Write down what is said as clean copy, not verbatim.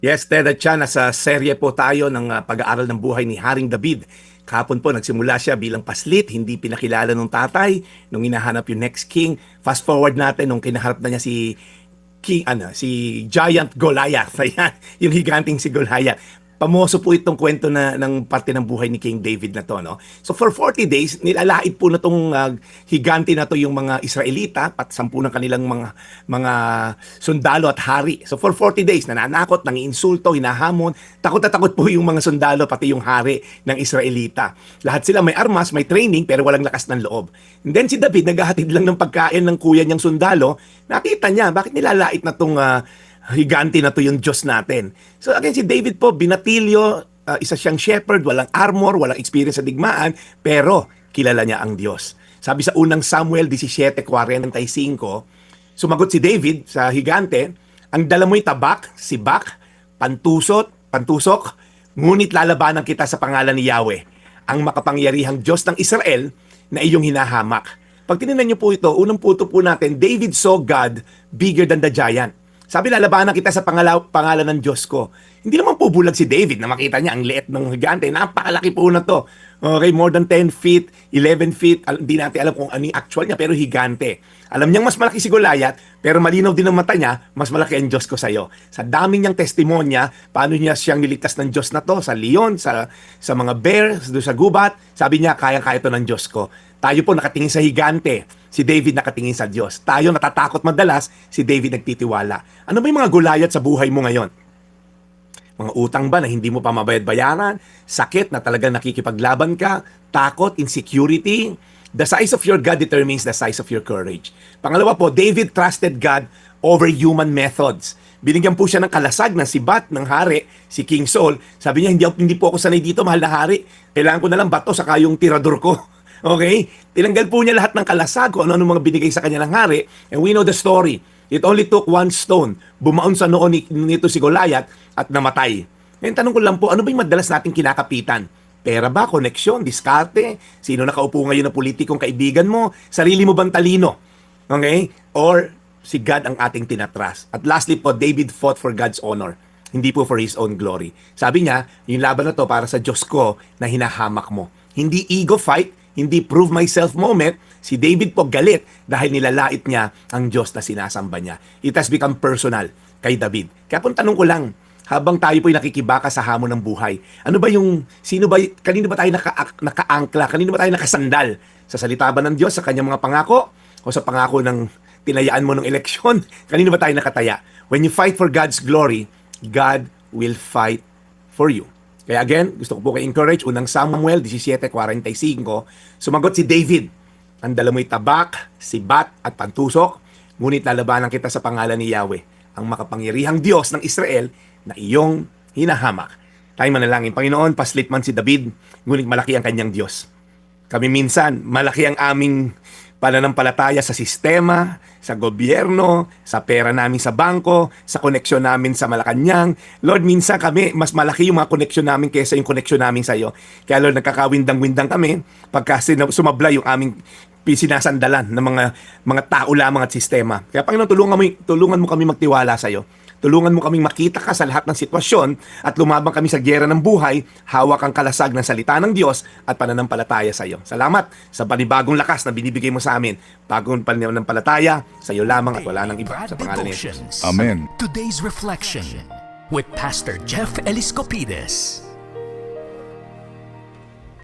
Yes, Ted at Chan, nasa serye po tayo ng pag-aaral ng buhay ni Haring David. Kahapon po nagsimula siya bilang paslit, hindi pinakilala nung tatay, nung hinahanap yung next king. Fast forward natin nung kinaharap na niya si Giant Goliath. Ayan, yung higanting si Goliath. Pamoso po itong kwento na ng parte ng buhay ni King David na to, no? So for 40 days, nilalait po na tong higante na to yung mga Israelita, at 10 ng kanilang mga sundalo at hari. So for 40 days, nananakot, nangiinsulto, hinahamon, takot na takot po yung mga sundalo, pati yung hari ng Israelita. Lahat sila may armas, may training, pero walang lakas ng loob. And then si David, naghahatid lang ng pagkain ng kuya niyang sundalo, nakita niya, bakit nilalait na tong higante na to yung Diyos natin. So again, si David po, binatilyo, isa siyang shepherd, walang armor, walang experience sa digmaan, pero kilala niya ang Diyos. Sabi sa unang Samuel 17:45, sumagot si David sa higante, ang dala mo'y tabak, sibak, pantusok, ngunit lalabanan kita sa pangalan ni Yahweh, ang makapangyarihang Diyos ng Israel na iyong hinahamak. Pag tinignan niyo po ito, unang puto po natin, David saw God bigger than the giant. Sabi, lalabanan kita sa pangalan ng Diyos ko. Hindi naman po bulag si David na makita niya ang liit ng higante. Napakalaki po na to. Okay, more than 10 feet, 11 feet. Hindi natin alam kung ano yung actual niya, pero higante. Alam niyang mas malaki si Goliath, pero malinaw din ang mata niya, mas malaki ang Diyos ko sa'yo. Sa daming niyang testimonya, paano niya siyang niligtas ng Diyos na to, sa leon, sa mga bear, sa gubat, sabi niya, kaya-kaya to ng Diyos ko. Tayo po nakatingin sa higante, si David nakatingin sa Diyos. Tayo natatakot madalas, si David nagtitiwala. Ano ba yung mga Goliath sa buhay mo ngayon? Mga utang ba na hindi mo pa mabayad-bayaran? Sakit na talagang nakikipaglaban ka? Takot, insecurity? The size of your God determines the size of your courage. Pangalawa po, David trusted God over human methods. Binigyan po siya ng kalasag ng sibat ng hari, si King Saul. Sabi niya, hindi po ako sanay dito, mahal na hari. Kailangan ko na lang bato saka yung tirador ko. Okay? Tinanggal po niya lahat ng kalasag kung ano mga binigay sa kanya ng hari. And we know the story. It only took one stone. Bumaon sa noon nito si Goliath at namatay. Ngayon tanong ko lang po, ano ba yung madalas nating kinakapitan? Pera ba? Koneksyon? Diskarte? Sino nakaupo ngayon na politikong kaibigan mo? Sarili mo bang talino? Okay? Or si God ang ating tinatras? At lastly po, David fought for God's honor. Hindi po for his own glory. Sabi niya, yung laban na to para sa Diyos ko na hinahamak mo. Hindi ego fight, hindi prove myself moment. Si David po galit dahil nilalait niya ang Diyos na sinasamba niya. It has become personal kay David. Kaya po tanong ko lang, habang tayo po'y nakikibaka sa hamon ng buhay, kanino ba tayo nakaangkla, kanino ba tayo nakasandal? Sa salita ba ng Diyos, sa kanyang mga pangako, o sa pangako ng tinayaan mo ng eleksyon? Kanino ba tayo nakataya? When you fight for God's glory, God will fight for you. Kaya again, gusto ko po kayo encourage, unang Samuel 17:45, sumagot si David, ang dala mo'y tabak, sibat at pantusok, ngunit lalabanan kita sa pangalan ni Yahweh, ang makapangyarihang Diyos ng Israel na iyong hinahamak. Tayo manalangin, Panginoon, paslit man si David, ngunit malaki ang kanyang Diyos. Kami minsan, malaki ang aming pananampalataya sa sistema, sa gobyerno, sa pera namin sa bangko, sa koneksyon namin sa Malacanang. Lord, minsan kami, mas malaki yung mga koneksyon namin kaysa yung koneksyon namin sa iyo. Kaya Lord, nagkakawindang-windang kami pagka sumabla yung aming sinasandalan ng mga tao lamang at sistema. Kaya Panginoon, tulungan mo kami magtiwala sa iyo. Tulungan mo kaming makita ka sa lahat ng sitwasyon at lumabang kami sa gyera ng buhay, hawak ang kalasag ng salita ng Diyos at pananampalataya sa iyo. Salamat sa panibagong lakas na binibigay mo sa amin. Bagong pananampalataya sa iyo lamang at wala nang iba. Sa pangalan ni Jesus. Amen. Today's Reflection with Pastor Jeff Eliscopides.